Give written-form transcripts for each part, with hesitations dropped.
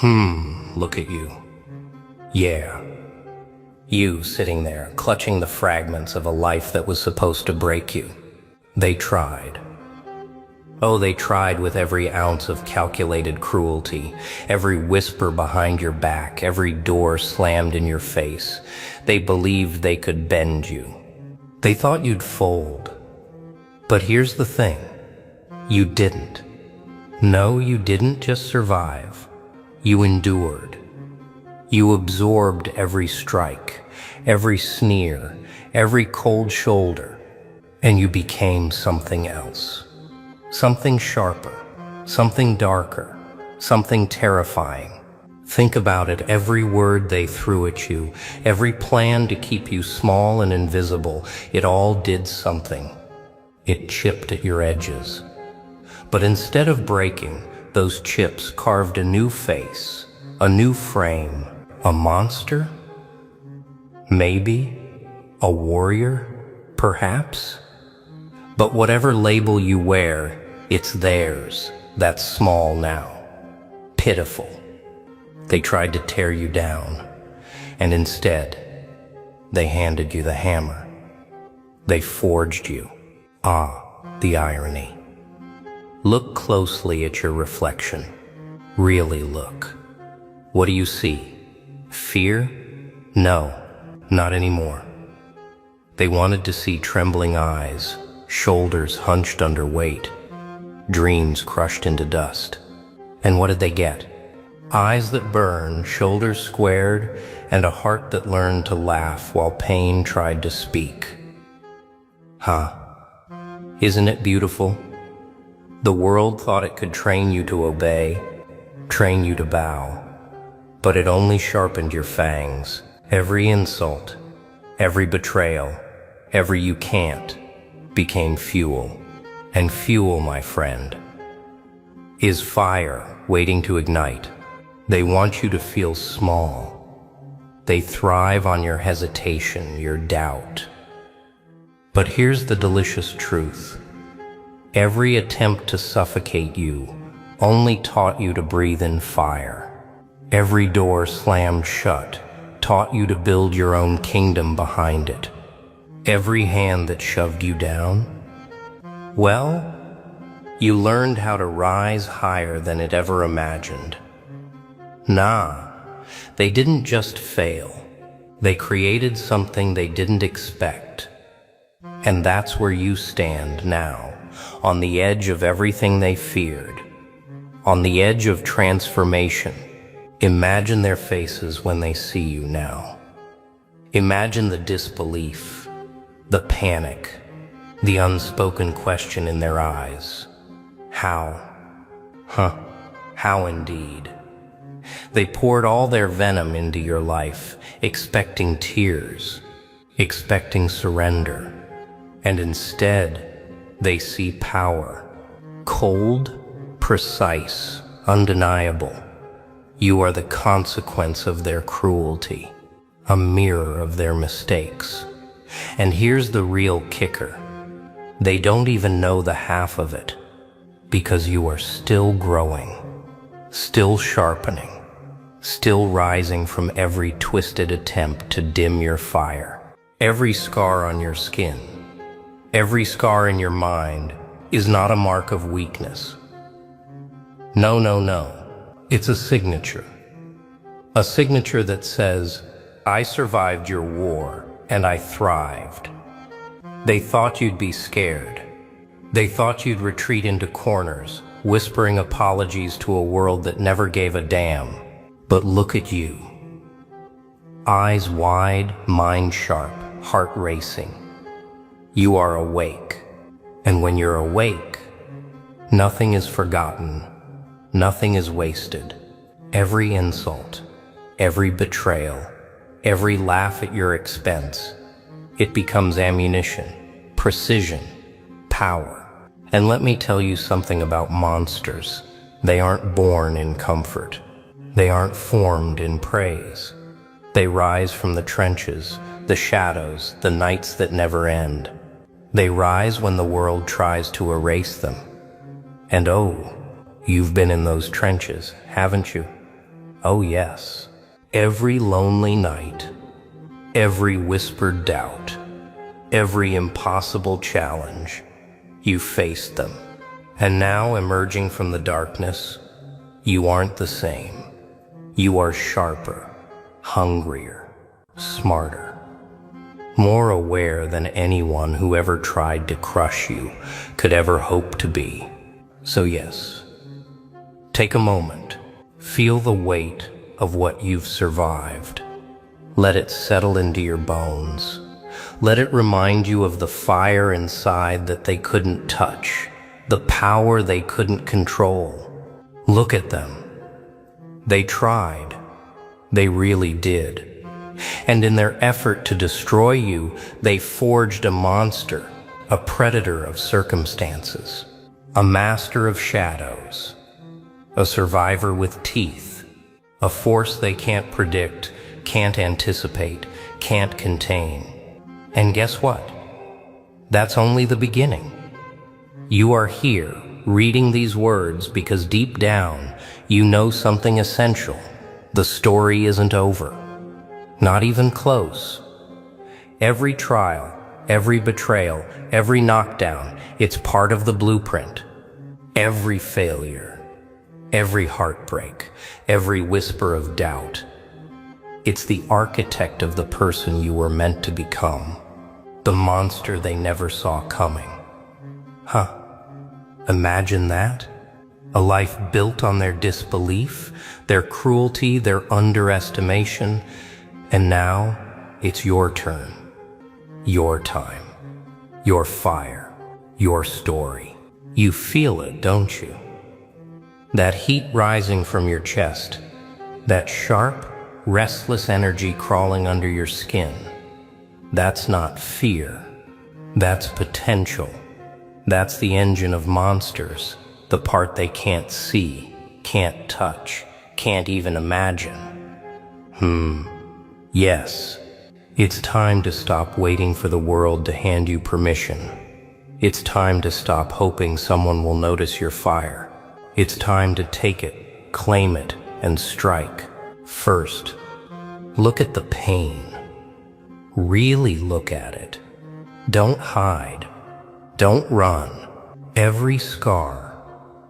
Look at you. Yeah. You sitting there, clutching the fragments of a life that was supposed to break you. They tried. Oh, they tried with every ounce of calculated cruelty, every whisper behind your back, every door slammed in your face. They believed they could bend you. They thought you'd fold. But here's the thing. You didn't. No, you didn't just survive. You endured. You absorbed every strike, every sneer, every cold shoulder, and you became something else. Something sharper, something darker, something terrifying. Think about it, every word they threw at you, every plan to keep you small and invisible, it all did something. It chipped at your edges. But instead of breaking, those chips carved a new face, a new frame, a monster? Maybe? A warrior? Perhaps? But whatever label you wear, it's theirs. That's small now. Pitiful. They tried to tear you down, and instead, they handed you the hammer. They forged you. Ah, the irony. Look closely at your reflection. Really look. What do you see? Fear? No, not anymore. They wanted to see trembling eyes, shoulders hunched under weight, dreams crushed into dust. And what did they get? Eyes that burn, shoulders squared, and a heart that learned to laugh while pain tried to speak. Huh? Isn't it beautiful? The world thought it could train you to obey, train you to bow, but it only sharpened your fangs. Every insult, every betrayal, every you can't, became fuel. And fuel, my friend, is fire waiting to ignite. They want you to feel small. They thrive on your hesitation, your doubt. But here's the delicious truth. Every attempt to suffocate you only taught you to breathe in fire. Every door slammed shut taught you to build your own kingdom behind it. Every hand that shoved you down, well, you learned how to rise higher than it ever imagined. Nah, they didn't just fail. They created something they didn't expect. And that's where you stand now, on the edge of everything they feared, on the edge of transformation. Imagine their faces when they see you now. Imagine the disbelief, the panic, the unspoken question in their eyes. How? How indeed? They poured all their venom into your life, expecting tears, expecting surrender. And instead, they see power. Cold, precise, undeniable. You are the consequence of their cruelty, a mirror of their mistakes. And here's the real kicker. They don't even know the half of it, because you are still growing, still sharpening, still rising from every twisted attempt to dim your fire. Every scar on your skin, every scar in your mind is not a mark of weakness. No, no, no. It's a signature. A signature that says, I survived your war and I thrived. They thought you'd be scared. They thought you'd retreat into corners, whispering apologies to a world that never gave a damn. But look at you. Eyes wide, mind sharp, heart racing. You are awake. And when you're awake, nothing is forgotten. Nothing is wasted. Every insult, every betrayal, every laugh at your expense, it becomes ammunition, precision, power. And let me tell you something about monsters. They aren't born in comfort. They aren't formed in praise. They rise from the trenches, the shadows, the nights that never end. They rise when the world tries to erase them. And oh, you've been in those trenches, haven't you? Oh yes, every lonely night, every whispered doubt, every impossible challenge, you faced them. And now, emerging from the darkness, you aren't the same. You are sharper, hungrier, smarter, more aware than anyone who ever tried to crush you could ever hope to be. So yes, take a moment, feel the weight of what you've survived. Let it settle into your bones. Let it remind you of the fire inside that they couldn't touch, the power they couldn't control. Look at them. They tried. They really did. And in their effort to destroy you, they forged a monster, a predator of circumstances, a master of shadows, a survivor with teeth, a force they can't predict, can't anticipate, can't contain. And guess what? That's only the beginning. You are here, reading these words because deep down, you know something essential. The story isn't over. Not even close. Every trial, every betrayal, every knockdown, it's part of the blueprint. Every failure, every heartbreak, every whisper of doubt. It's the architect of the person you were meant to become. The monster they never saw coming. Huh. Imagine that. A life built on their disbelief, their cruelty, their underestimation. And now, it's your turn. Your time. Your fire. Your story. You feel it, don't you? That heat rising from your chest. That sharp, restless energy crawling under your skin. That's not fear. That's potential. That's the engine of monsters, the part they can't see, can't touch, can't even imagine. Yes, it's time to stop waiting for the world to hand you permission. It's time to stop hoping someone will notice your fire. It's time to take it, claim it, and strike. First, look at the pain. Really look at it. Don't hide. Don't run. Every scar,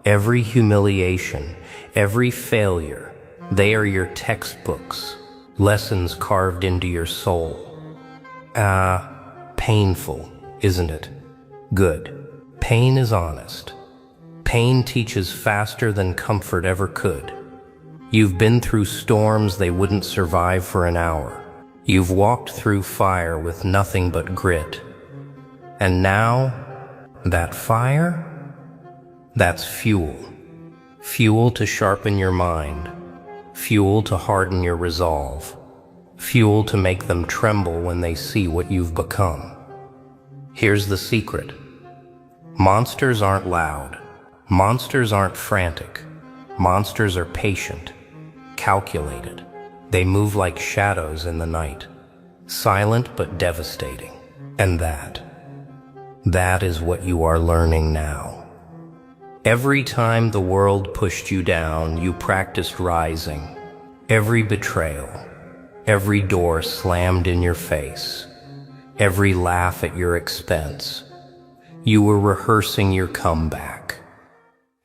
every humiliation, every failure, they are your textbooks, lessons carved into your soul. Painful, isn't it? Good. Pain is honest. Pain teaches faster than comfort ever could. You've been through storms they wouldn't survive for an hour. You've walked through fire with nothing but grit. And now, that fire? That's fuel. Fuel to sharpen your mind. Fuel to harden your resolve. Fuel to make them tremble when they see what you've become. Here's the secret. Monsters aren't loud. Monsters aren't frantic. Monsters are patient, calculated. They move like shadows in the night, silent but devastating. And that is what you are learning now. Every time the world pushed you down, you practiced rising. Every betrayal, every door slammed in your face, every laugh at your expense, you were rehearsing your comeback.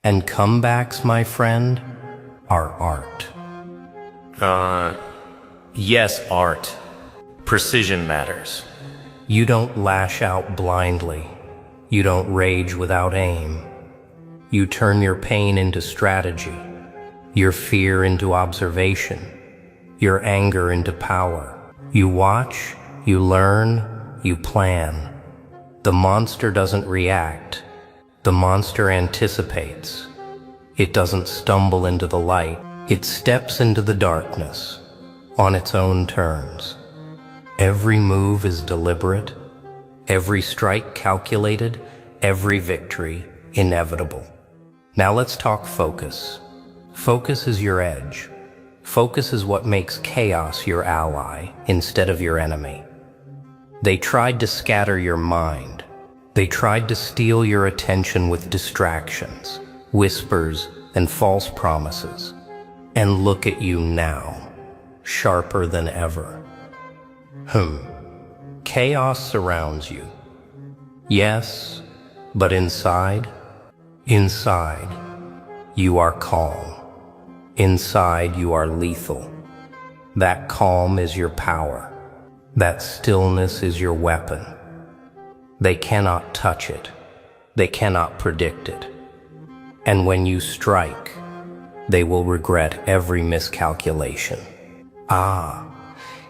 And comebacks, my friend, are art. Yes, art. Precision matters. You don't lash out blindly. You don't rage without aim. You turn your pain into strategy, your fear into observation, your anger into power. You watch, you learn, you plan. The monster doesn't react. The monster anticipates. It doesn't stumble into the light. It steps into the darkness on its own terms. Every move is deliberate, every strike calculated, every victory inevitable. Now let's talk focus. Focus is your edge. Focus is what makes chaos your ally instead of your enemy. They tried to scatter your mind. They tried to steal your attention with distractions, whispers, and false promises. And look at you now, sharper than ever. Chaos surrounds you. Yes, but inside, you are calm. Inside, you are lethal. That calm is your power. That stillness is your weapon. They cannot touch it. They cannot predict it. And when you strike, they will regret every miscalculation.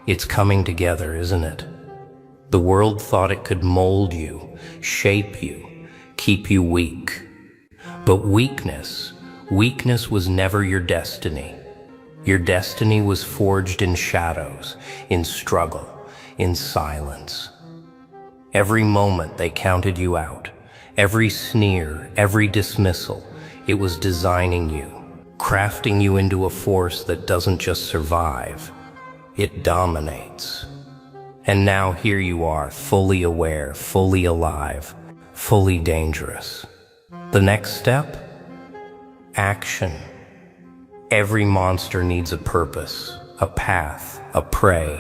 It's coming together, isn't it? The world thought it could mold you, shape you, keep you weak. But weakness was never your destiny. Your destiny was forged in shadows, in struggle, in silence. Every moment they counted you out, every sneer, every dismissal, it was designing you, crafting you into a force that doesn't just survive, it dominates. And now here you are, fully aware, fully alive, fully dangerous. The next step? Action. Every monster needs a purpose, a path, a prey.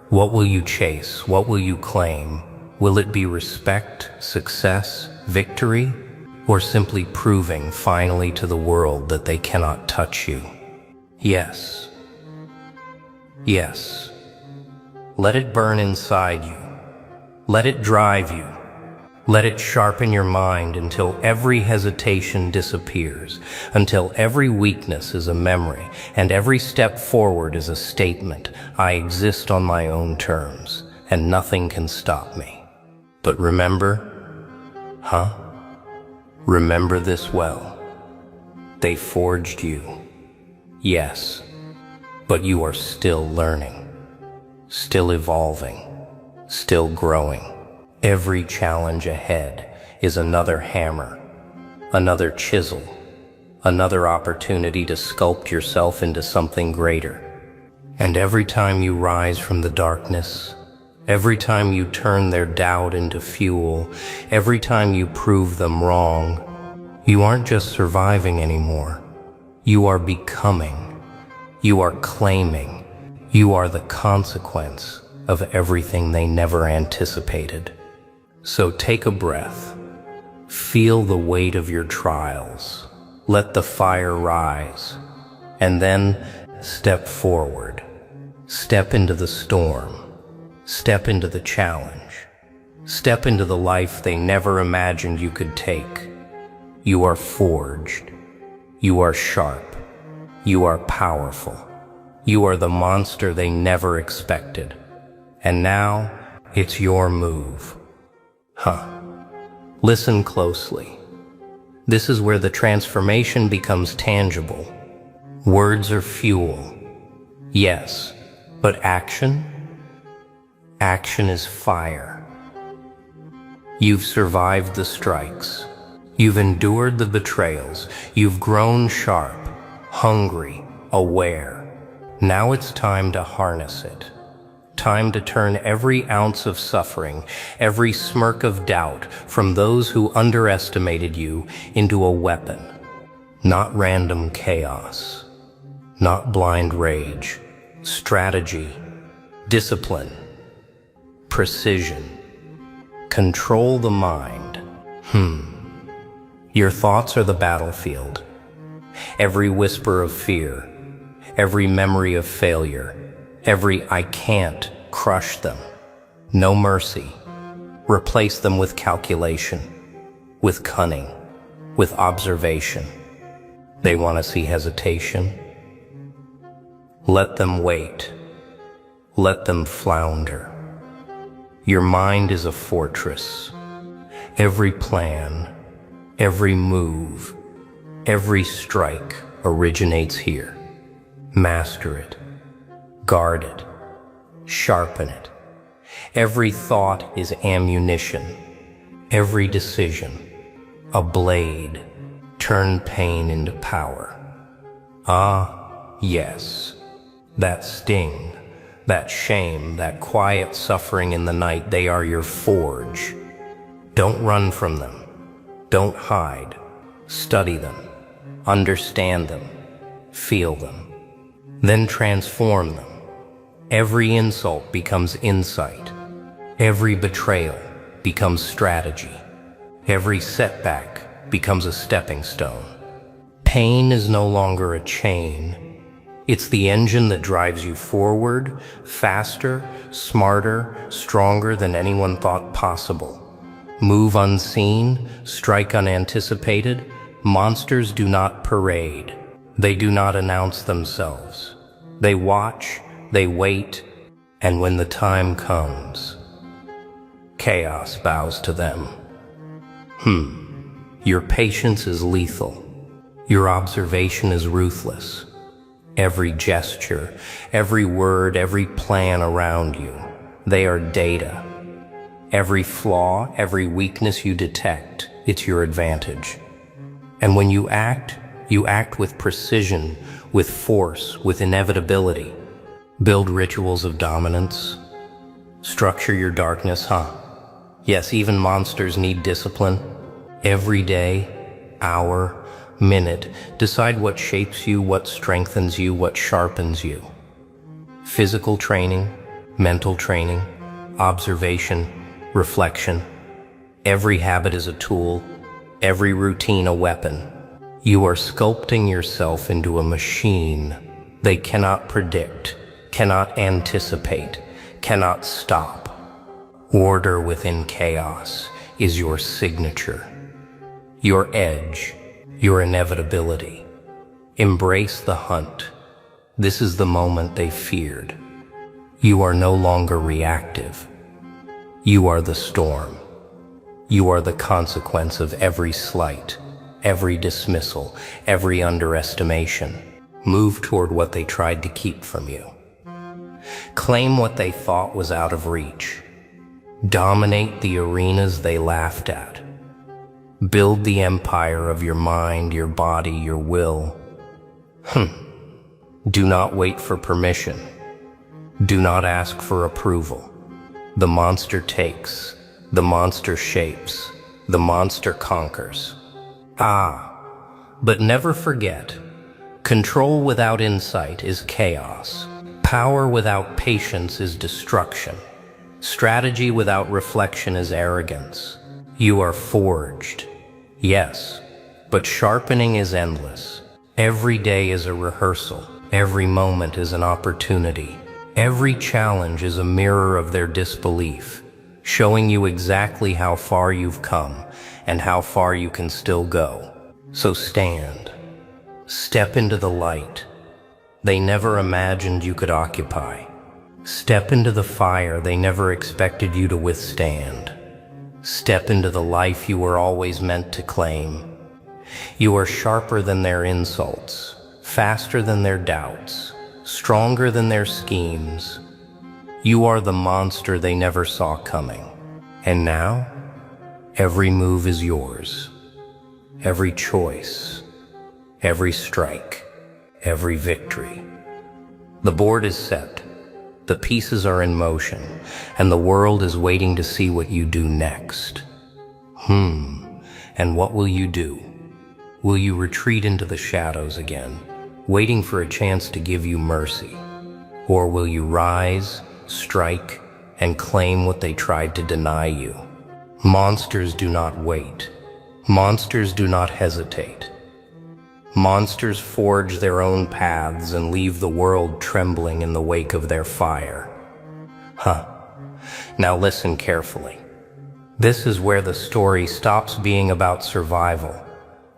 What will you chase? What will you claim? Will it be respect, success, victory? Or simply proving finally to the world that they cannot touch you? Yes. Yes. Let it burn inside you. Let it drive you. Let it sharpen your mind until every hesitation disappears, until every weakness is a memory, and every step forward is a statement. I exist on my own terms, and nothing can stop me. But remember, Remember this well. They forged you. Yes, but you are still learning, still evolving, still growing. Every challenge ahead is another hammer, another chisel, another opportunity to sculpt yourself into something greater. And every time you rise from the darkness, every time you turn their doubt into fuel, every time you prove them wrong, you aren't just surviving anymore. You are becoming. You are claiming. You are the consequence of everything they never anticipated. So take a breath. Feel the weight of your trials. Let the fire rise. And then step forward. Step into the storm. Step into the challenge. Step into the life they never imagined you could take. You are forged. You are sharp. You are powerful. You are the monster they never expected. And now, it's your move. Listen closely. This is where the transformation becomes tangible. Words are fuel. Yes, but action? Action is fire. You've survived the strikes. You've endured the betrayals. You've grown sharp, hungry, aware. Now it's time to harness it. Time to turn every ounce of suffering, every smirk of doubt from those who underestimated you into a weapon. Not random chaos. Not blind rage. Strategy. Discipline. Precision. Control the mind. Your thoughts are the battlefield. Every whisper of fear, every memory of failure, every I can't, crush them. No mercy. Replace them with calculation, with cunning, with observation. They want to see hesitation. Let them wait. Let them flounder. Your mind is a fortress. Every plan, every move, every strike originates here. Master it. Guard it. Sharpen it. Every thought is ammunition. Every decision, a blade. Turn pain into power. Yes. That sting, that shame, that quiet suffering in the night, they are your forge. Don't run from them. Don't hide. Study them. Understand them. Feel them. Then transform them. Every insult becomes insight. Every betrayal becomes strategy. Every setback becomes a stepping stone. Pain is no longer a chain. It's the engine that drives you forward, faster, smarter, stronger than anyone thought possible. Move unseen, strike unanticipated. Monsters do not parade. They do not announce themselves. They watch, they wait, and when the time comes, chaos bows to them. Your patience is lethal. Your observation is ruthless. Every gesture, every word, every plan around you, they are data. Every flaw, every weakness you detect, it's your advantage. And when you act with precision, with force, with inevitability. Build rituals of dominance. Structure your darkness, Yes, even monsters need discipline. Every day, hour, minute, decide what shapes you, what strengthens you, what sharpens you. Physical training, mental training, observation, reflection. Every habit is a tool, every routine a weapon. You are sculpting yourself into a machine they cannot predict, cannot anticipate, cannot stop. Order within chaos is your signature, your edge, your inevitability. Embrace the hunt. This is the moment they feared. You are no longer reactive. You are the storm. You are the consequence of every slight, every dismissal, every underestimation. Move toward what they tried to keep from you. Claim what they thought was out of reach. Dominate the arenas they laughed at. Build the empire of your mind, your body, your will. Do not wait for permission. Do not ask for approval. The monster takes, the monster shapes, the monster conquers. But never forget, control without insight is chaos. Power without patience is destruction. Strategy without reflection is arrogance. You are forged, yes, but sharpening is endless. Every day is a rehearsal. Every moment is an opportunity. Every challenge is a mirror of their disbelief, showing you exactly how far you've come and how far you can still go. So stand. Step into the light they never imagined you could occupy. Step into the fire they never expected you to withstand. Step into the life you were always meant to claim. You are sharper than their insults, faster than their doubts, stronger than their schemes. You are the monster they never saw coming. And now, every move is yours. Every choice, every strike, every victory. The board is set. The pieces are in motion, and the world is waiting to see what you do next. And what will you do? Will you retreat into the shadows again, waiting for a chance to give you mercy? Or will you rise, strike, and claim what they tried to deny you? Monsters do not wait. Monsters do not hesitate. Monsters forge their own paths and leave the world trembling in the wake of their fire. Now listen carefully. This is where the story stops being about survival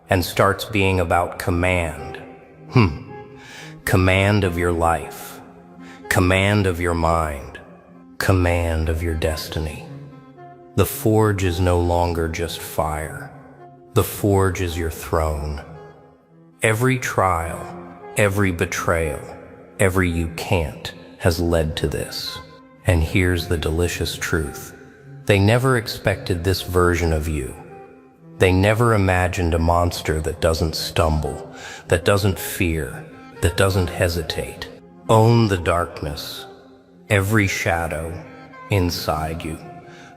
and starts being about command. Command of your life, command of your mind, command of your destiny. The forge is no longer just fire. The forge is your throne. Every trial, every betrayal, every you can't has led to this. And here's the delicious truth. They never expected this version of you. They never imagined a monster that doesn't stumble, that doesn't fear, that doesn't hesitate. Own the darkness, every shadow inside you.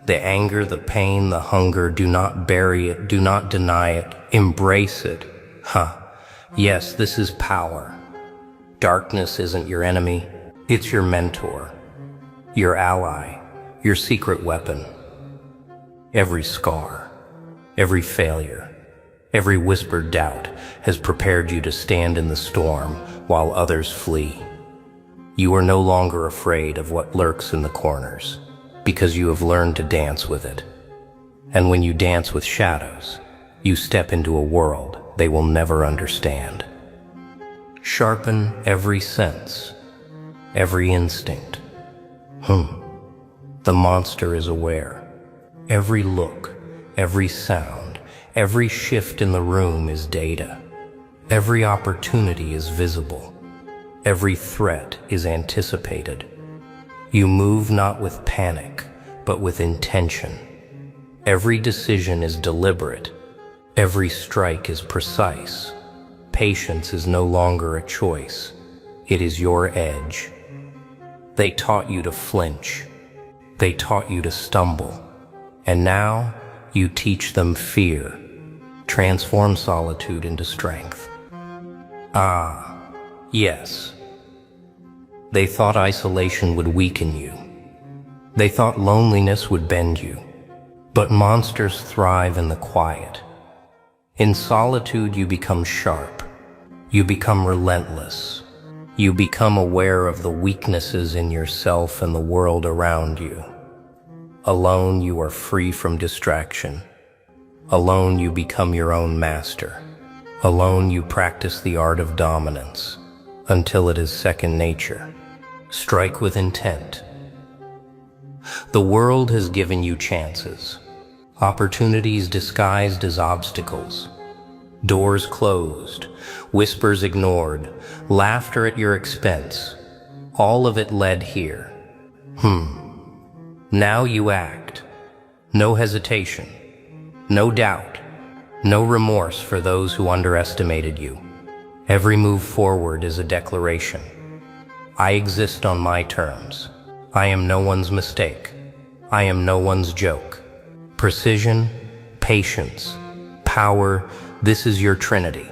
The anger, the pain, the hunger, do not bury it, do not deny it, embrace it. Yes, this is power. Darkness isn't your enemy, it's your mentor, your ally, your secret weapon. Every scar, every failure, every whispered doubt has prepared you to stand in the storm while others flee. You are no longer afraid of what lurks in the corners, because you have learned to dance with it. And when you dance with shadows, you step into a world they will never understand. Sharpen every sense, every instinct. The monster is aware. Every look, every sound, every shift in the room is data. Every opportunity is visible. Every threat is anticipated. You move not with panic, but with intention. Every decision is deliberate. Every strike is precise. Patience is no longer a choice. It is your edge. They taught you to flinch. They taught you to stumble. And now you teach them fear. Transform solitude into strength. Yes. They thought isolation would weaken you. They thought loneliness would bend you. But monsters thrive in the quiet. In solitude, you become sharp. You become relentless. You become aware of the weaknesses in yourself and the world around you. Alone, you are free from distraction. Alone, you become your own master. Alone, you practice the art of dominance until it is second nature. Strike with intent. The world has given you chances, opportunities disguised as obstacles, doors closed, whispers ignored, laughter at your expense. All of it led here. Now you act. No hesitation, no doubt, no remorse for those who underestimated you. Every move forward is a declaration. I exist on my terms. I am no one's mistake. I am no one's joke. Precision, patience, power, this is your trinity.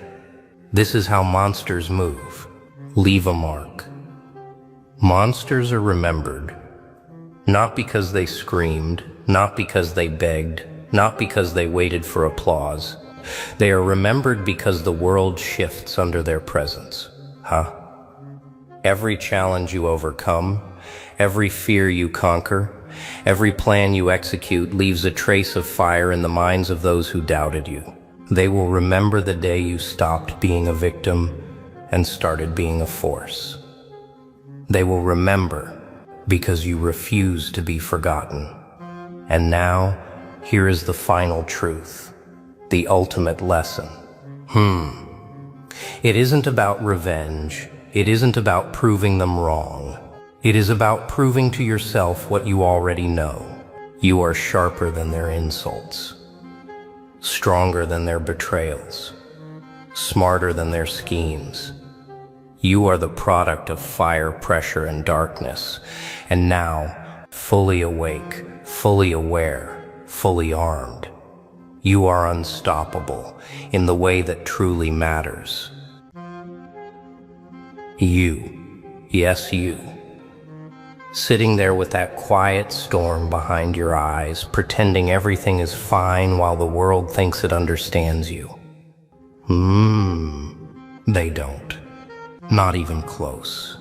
This is how monsters move. Leave a mark. Monsters are remembered, not because they screamed, not because they begged, not because they waited for applause. They are remembered because the world shifts under their presence. Every challenge you overcome, every fear you conquer, every plan you execute leaves a trace of fire in the minds of those who doubted you. They will remember the day you stopped being a victim and started being a force. They will remember because you refuse to be forgotten. And now, here is the final truth, the ultimate lesson. It isn't about revenge. It isn't about proving them wrong. It is about proving to yourself what you already know. You are sharper than their insults, stronger than their betrayals, smarter than their schemes. You are the product of fire, pressure, and darkness. And now, fully awake, fully aware, fully armed, you are unstoppable in the way that truly matters. You, yes you, sitting there with that quiet storm behind your eyes, pretending everything is fine while the world thinks it understands you. They don't. Not even close.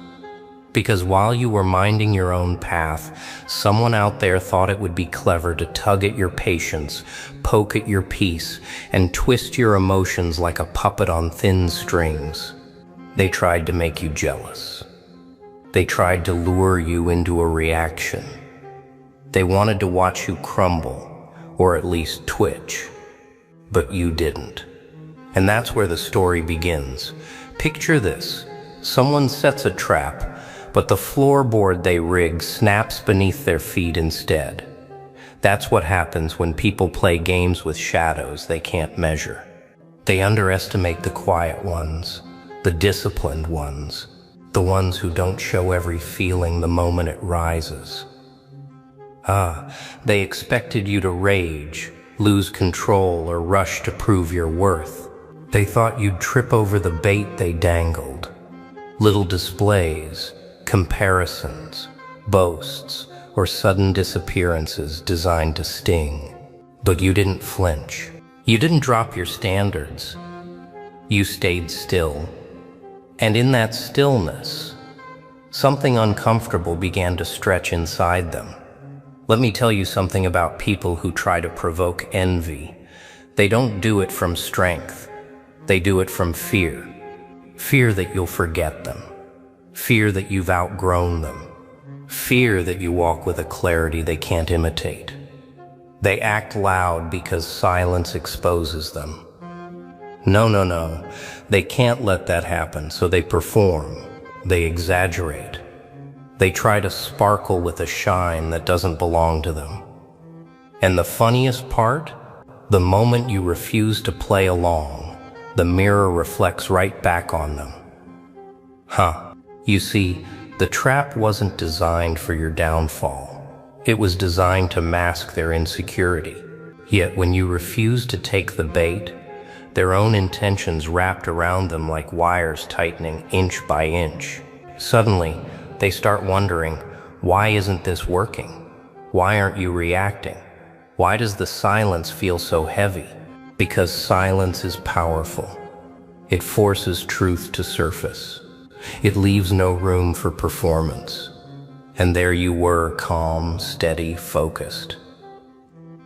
Because while you were minding your own path, someone out there thought it would be clever to tug at your patience, poke at your peace, and twist your emotions like a puppet on thin strings. They tried to make you jealous. They tried to lure you into a reaction. They wanted to watch you crumble, or at least twitch. But you didn't. And that's where the story begins. Picture this. Someone sets a trap, but the floorboard they rig snaps beneath their feet instead. That's what happens when people play games with shadows they can't measure. They underestimate the quiet ones, the disciplined ones, the ones who don't show every feeling the moment it rises. They expected you to rage, lose control, or rush to prove your worth. They thought you'd trip over the bait they dangled. Little displays, comparisons, boasts, or sudden disappearances designed to sting. But you didn't flinch. You didn't drop your standards. You stayed still. And in that stillness, something uncomfortable began to stretch inside them. Let me tell you something about people who try to provoke envy. They don't do it from strength. They do it from fear. Fear that you'll forget them. Fear that you've outgrown them. Fear that you walk with a clarity they can't imitate. They act loud because silence exposes them. No. They can't let that happen, so they perform. They exaggerate. They try to sparkle with a shine that doesn't belong to them. And the funniest part? The moment you refuse to play along, the mirror reflects right back on them. You see, the trap wasn't designed for your downfall. It was designed to mask their insecurity. Yet when you refuse to take the bait, their own intentions wrapped around them like wires tightening inch by inch. Suddenly, they start wondering, why isn't this working? Why aren't you reacting? Why does the silence feel so heavy? Because silence is powerful. It forces truth to surface. It leaves no room for performance. And there you were, calm, steady, focused.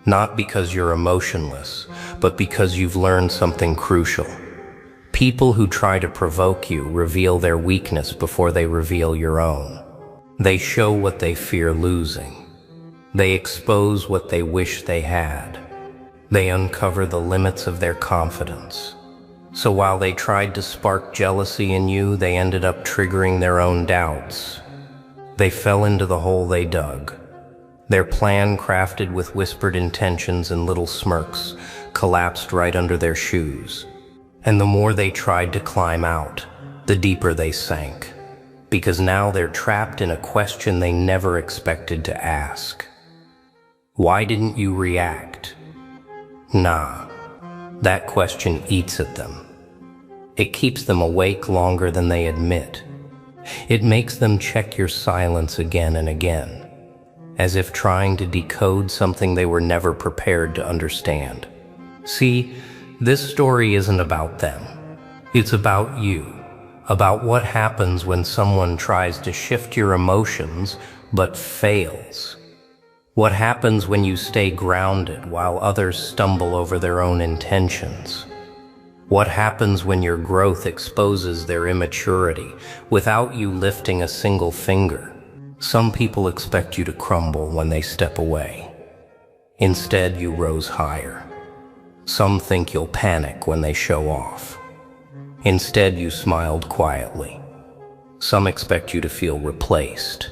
Not because you're emotionless, but because you've learned something crucial. People who try to provoke you reveal their weakness before they reveal your own. They show what they fear losing. They expose what they wish they had. They uncover the limits of their confidence. So while they tried to spark jealousy in you, they ended up triggering their own doubts. They fell into the hole they dug. Their plan, crafted with whispered intentions and little smirks, collapsed right under their shoes. And the more they tried to climb out, the deeper they sank. Because now they're trapped in a question they never expected to ask. Why didn't you react? Nah, that question eats at them. It keeps them awake longer than they admit. It makes them check your silence again and again, as if trying to decode something they were never prepared to understand. See, this story isn't about them. It's about you, about what happens when someone tries to shift your emotions but fails. What happens when you stay grounded while others stumble over their own intentions? What happens when your growth exposes their immaturity without you lifting a single finger? Some people expect you to crumble when they step away. Instead, you rose higher. Some think you'll panic when they show off. Instead, you smiled quietly. Some expect you to feel replaced.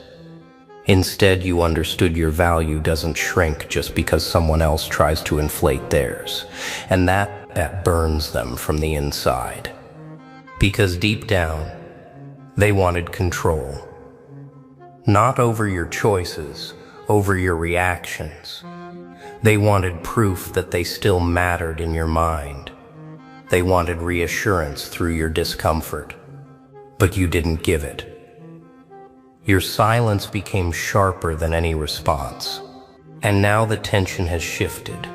Instead, you understood your value doesn't shrink just because someone else tries to inflate theirs. And that burns them from the inside. Because deep down, they wanted control. Not over your choices, over your reactions. They wanted proof that they still mattered in your mind. They wanted reassurance through your discomfort. But you didn't give it. Your silence became sharper than any response. And now the tension has shifted.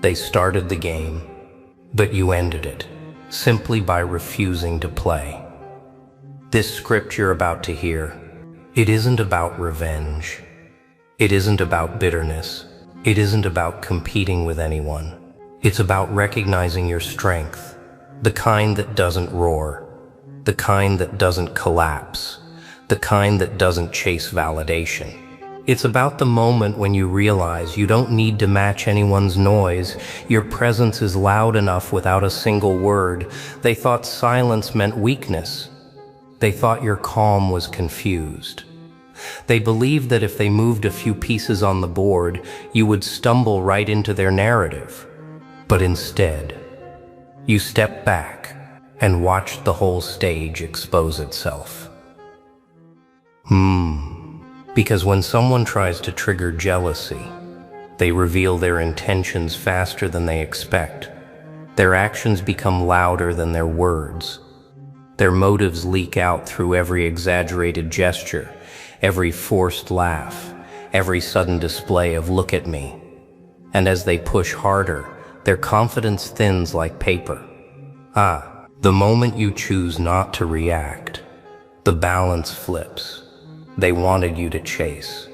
They started the game, but you ended it, simply by refusing to play. This script you're about to hear, it isn't about revenge. It isn't about bitterness. It isn't about competing with anyone. It's about recognizing your strength, the kind that doesn't roar, the kind that doesn't collapse, the kind that doesn't chase validation. It's about the moment when you realize you don't need to match anyone's noise. Your presence is loud enough without a single word. They thought silence meant weakness. They thought your calm was confused. They believed that if they moved a few pieces on the board, you would stumble right into their narrative. But instead, you stepped back and watched the whole stage expose itself. Because when someone tries to trigger jealousy, they reveal their intentions faster than they expect. Their actions become louder than their words. Their motives leak out through every exaggerated gesture, every forced laugh, every sudden display of "look at me." And as they push harder, their confidence thins like paper. The moment you choose not to react, the balance flips. They wanted you to chase.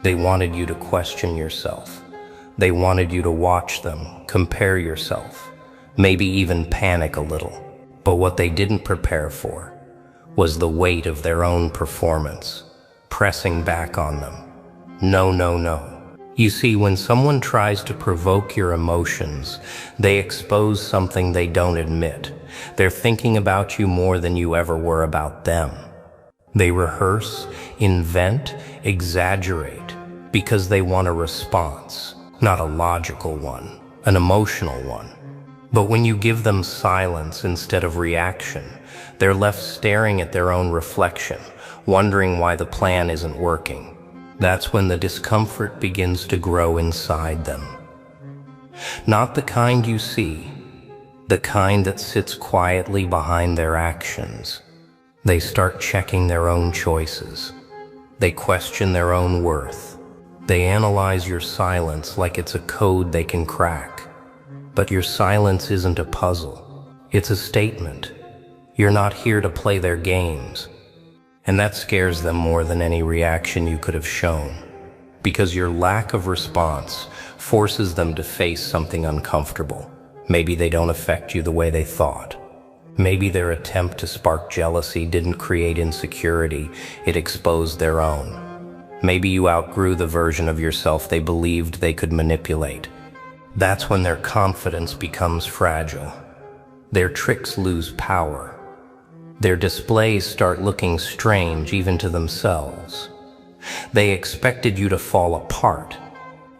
They wanted you to question yourself. They wanted you to watch them, compare yourself, maybe even panic a little. But what they didn't prepare for was the weight of their own performance, pressing back on them. No, no, no. You see, when someone tries to provoke your emotions, they expose something they don't admit. They're thinking about you more than you ever were about them. They rehearse, invent, exaggerate, because they want a response, not a logical one, an emotional one. But when you give them silence instead of reaction, they're left staring at their own reflection, wondering why the plan isn't working. That's when the discomfort begins to grow inside them. Not the kind you see, the kind that sits quietly behind their actions. They start checking their own choices. They question their own worth. They analyze your silence like it's a code they can crack. But your silence isn't a puzzle. It's a statement. You're not here to play their games. And that scares them more than any reaction you could have shown, because your lack of response forces them to face something uncomfortable. Maybe they don't affect you the way they thought. Maybe their attempt to spark jealousy didn't create insecurity, it exposed their own. Maybe you outgrew the version of yourself they believed they could manipulate. That's when their confidence becomes fragile. Their tricks lose power. Their displays start looking strange even to themselves. They expected you to fall apart.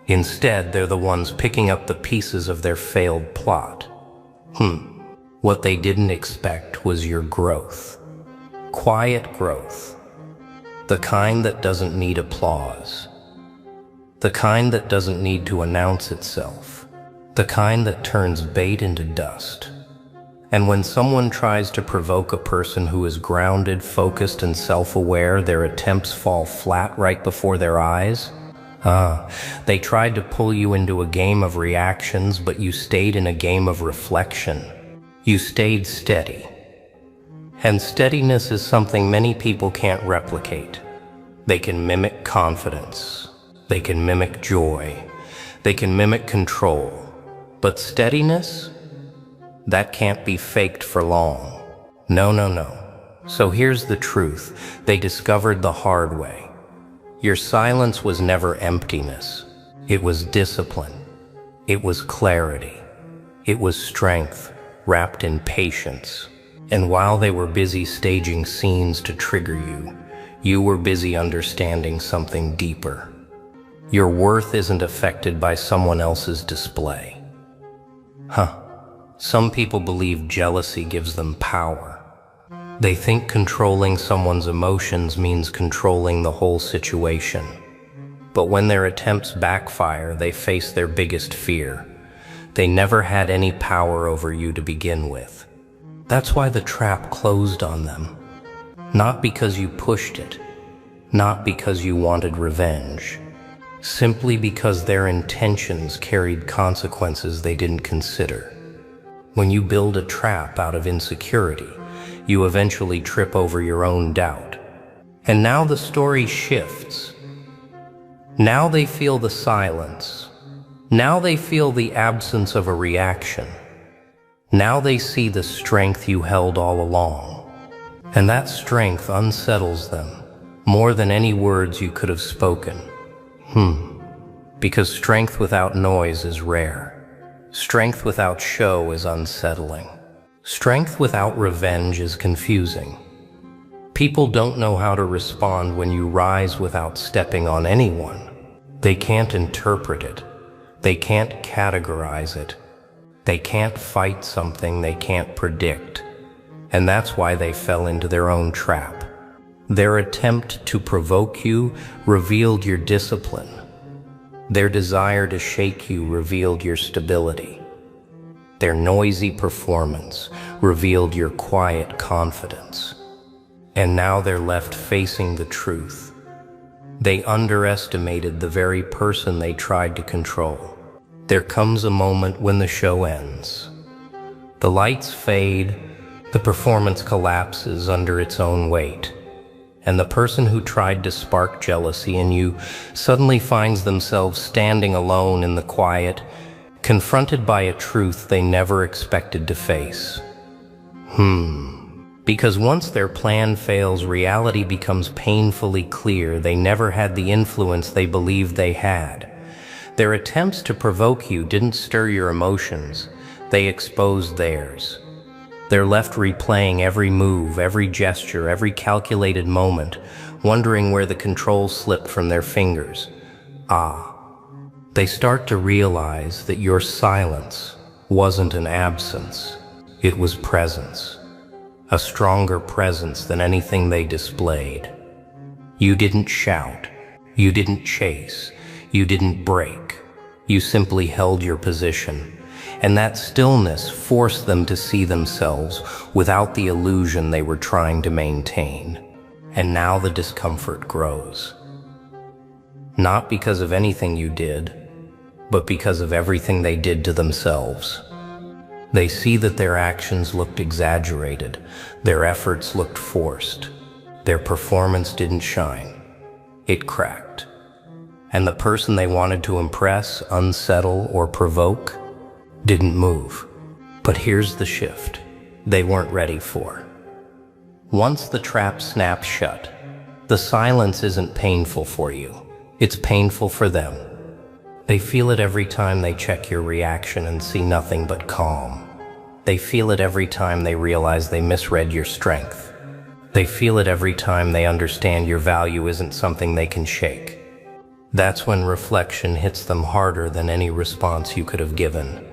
Instead, they're the ones picking up the pieces of their failed plot. What they didn't expect was your growth. Quiet growth. The kind that doesn't need applause. The kind that doesn't need to announce itself. The kind that turns bait into dust. And when someone tries to provoke a person who is grounded, focused, and self-aware, their attempts fall flat right before their eyes. They tried to pull you into a game of reactions, but you stayed in a game of reflection. You stayed steady. And steadiness is something many people can't replicate. They can mimic confidence. They can mimic joy. They can mimic control. But steadiness? That can't be faked for long. No, no, no. So here's the truth they discovered the hard way. Your silence was never emptiness. It was discipline. It was clarity. It was strength wrapped in patience. And while they were busy staging scenes to trigger you, you were busy understanding something deeper. Your worth isn't affected by someone else's display. Some people believe jealousy gives them power. They think controlling someone's emotions means controlling the whole situation. But when their attempts backfire, they face their biggest fear. They never had any power over you to begin with. That's why the trap closed on them. Not because you pushed it, not because you wanted revenge, simply because their intentions carried consequences they didn't consider. When you build a trap out of insecurity, you eventually trip over your own doubt. And now the story shifts. Now they feel the silence. Now they feel the absence of a reaction. Now they see the strength you held all along. And that strength unsettles them more than any words you could have spoken. Because strength without noise is rare. Strength without show is unsettling. Strength without revenge is confusing. People don't know how to respond when you rise without stepping on anyone. They can't interpret it. They can't categorize it. They can't fight something they can't predict. And that's why they fell into their own trap. Their attempt to provoke you revealed your discipline. Their desire to shake you revealed your stability. Their noisy performance revealed your quiet confidence. And now they're left facing the truth. They underestimated the very person they tried to control. There comes a moment when the show ends. The lights fade, the performance collapses under its own weight, and the person who tried to spark jealousy in you suddenly finds themselves standing alone in the quiet, confronted by a truth they never expected to face. Because once their plan fails, reality becomes painfully clear they never had the influence they believed they had. Their attempts to provoke you didn't stir your emotions, they exposed theirs. They're left replaying every move, every gesture, every calculated moment, wondering where the control slipped from their fingers. They start to realize that your silence wasn't an absence, it was presence. A stronger presence than anything they displayed. You didn't shout, you didn't chase, you didn't break. You simply held your position. And that stillness forced them to see themselves without the illusion they were trying to maintain. And now the discomfort grows. Not because of anything you did, but because of everything they did to themselves. They see that their actions looked exaggerated, their efforts looked forced, their performance didn't shine. It cracked. And the person they wanted to impress, unsettle, or provoke didn't move. But here's the shift they weren't ready for. Once the trap snaps shut, the silence isn't painful for you. It's painful for them. They feel it every time they check your reaction and see nothing but calm. They feel it every time they realize they misread your strength. They feel it every time they understand your value isn't something they can shake. That's when reflection hits them harder than any response you could have given.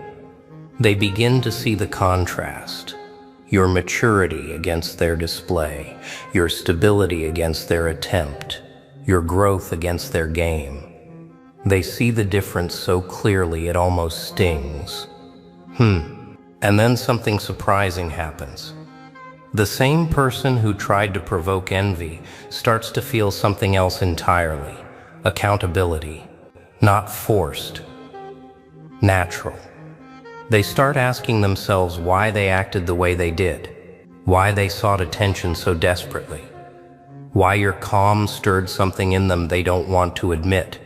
They begin to see the contrast, your maturity against their display, your stability against their attempt, your growth against their game. They see the difference so clearly it almost stings. And then something surprising happens. The same person who tried to provoke envy starts to feel something else entirely. Accountability. Not forced. Natural. They start asking themselves why they acted the way they did, why they sought attention so desperately, why your calm stirred something in them they don't want to admit.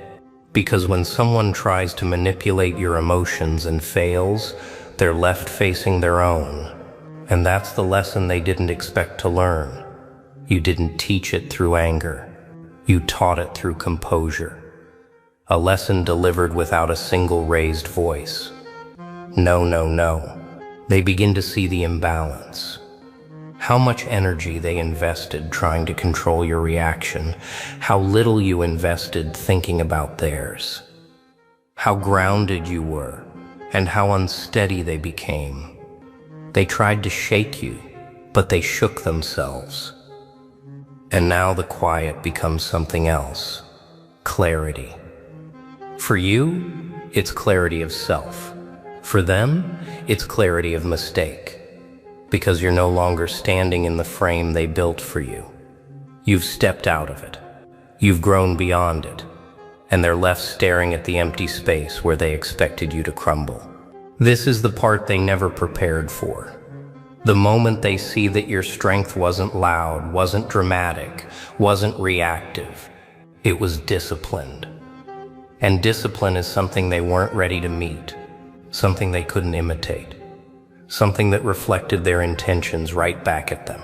Because when someone tries to manipulate your emotions and fails, they're left facing their own. And that's the lesson they didn't expect to learn. You didn't teach it through anger. You taught it through composure. A lesson delivered without a single raised voice. No. They begin to see the imbalance. How much energy they invested trying to control your reaction, how little you invested thinking about theirs. How grounded you were, and how unsteady they became. They tried to shake you, but they shook themselves. And now the quiet becomes something else. Clarity. For you, it's clarity of self. For them, it's clarity of mistake. Because you're no longer standing in the frame they built for you. You've stepped out of it. You've grown beyond it. And they're left staring at the empty space where they expected you to crumble. This is the part they never prepared for. The moment they see that your strength wasn't loud, wasn't dramatic, wasn't reactive. It was disciplined. And discipline is something they weren't ready to meet. Something they couldn't imitate. Something that reflected their intentions right back at them.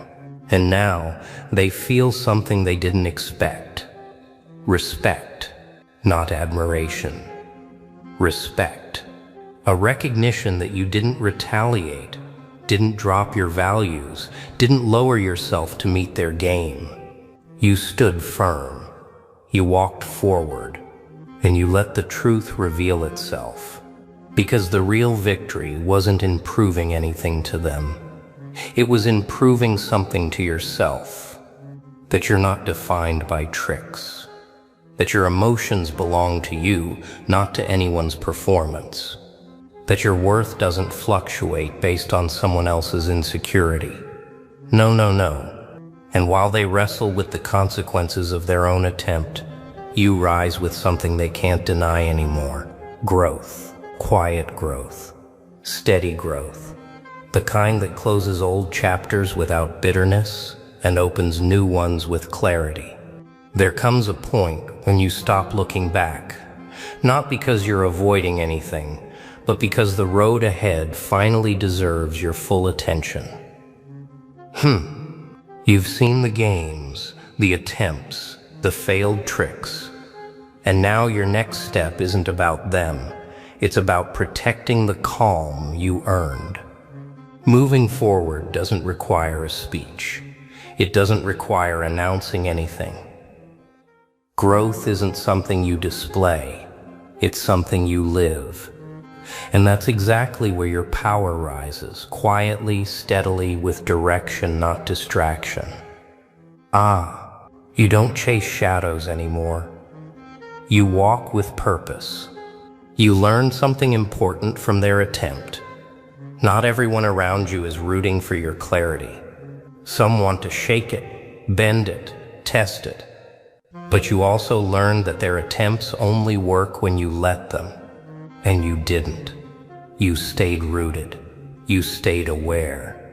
And now, they feel something they didn't expect. Respect, not admiration. Respect. A recognition that you didn't retaliate, didn't drop your values, didn't lower yourself to meet their game. You stood firm. You walked forward. And you let the truth reveal itself. Because the real victory wasn't in proving anything to them. It was in proving something to yourself. That you're not defined by tricks. That your emotions belong to you, not to anyone's performance. that your worth doesn't fluctuate based on someone else's insecurity. No, no, no. And while they wrestle with the consequences of their own attempt, you rise with something they can't deny anymore. Growth, quiet growth, steady growth. The kind that closes old chapters without bitterness and opens new ones with clarity. There comes a point when you stop looking back, not because you're avoiding anything, but because the road ahead finally deserves your full attention. You've seen the games, the attempts, the failed tricks, and now your next step isn't about them. It's about protecting the calm you earned. Moving forward doesn't require a speech. It doesn't require announcing anything. Growth isn't something you display. It's something you live. And that's exactly where your power rises, quietly, steadily, with direction, not distraction. You don't chase shadows anymore. You walk with purpose. You learn something important from their attempt. Not everyone around you is rooting for your clarity. Some want to shake it, bend it, test it. But you also learn that their attempts only work when you let them. And you didn't. You stayed rooted. You stayed aware.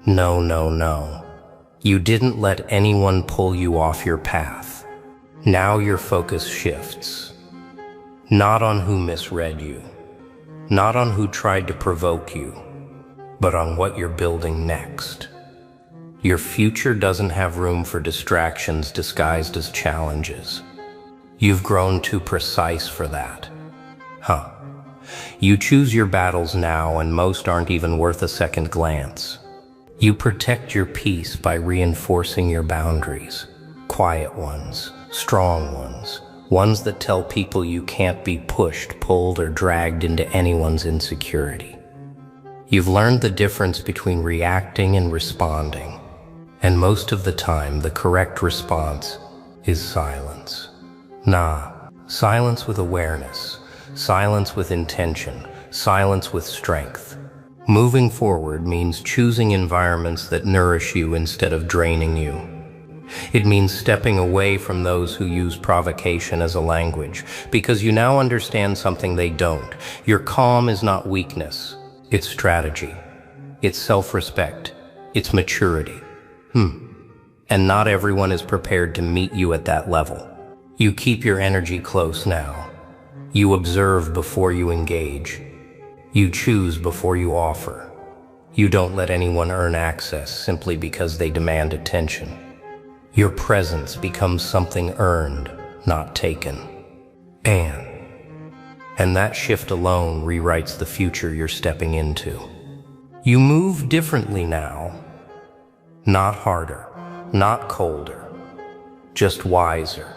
No, no, no. You didn't let anyone pull you off your path. Now your focus shifts. Not on who misread you. Not on who tried to provoke you. But on what you're building next. Your future doesn't have room for distractions disguised as challenges. You've grown too precise for that. You choose your battles now, and most aren't even worth a second glance. You protect your peace by reinforcing your boundaries. Quiet ones, strong ones, ones that tell people you can't be pushed, pulled, or dragged into anyone's insecurity. You've learned the difference between reacting and responding, and most of the time, the correct response is silence. Silence with awareness. Silence with intention, silence with strength. Moving forward means choosing environments that nourish you instead of draining you. It means stepping away from those who use provocation as a language, because you now understand something they don't. Your calm is not weakness, it's strategy, it's self-respect, it's maturity. And not everyone is prepared to meet you at that level. You keep your energy close now. You observe before you engage. You choose before you offer. You don't let anyone earn access simply because they demand attention. Your presence becomes something earned, not taken. And that shift alone rewrites the future you're stepping into. You move differently now. Not harder, not colder, just wiser.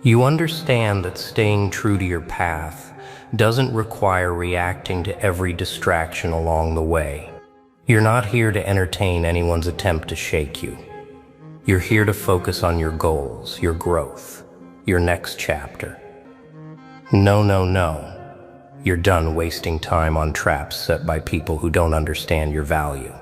You understand that staying true to your path doesn't require reacting to every distraction along the way. You're not here to entertain anyone's attempt to shake you. You're here to focus on your goals, your growth, your next chapter. No, no, no. You're done wasting time on traps set by people who don't understand your value.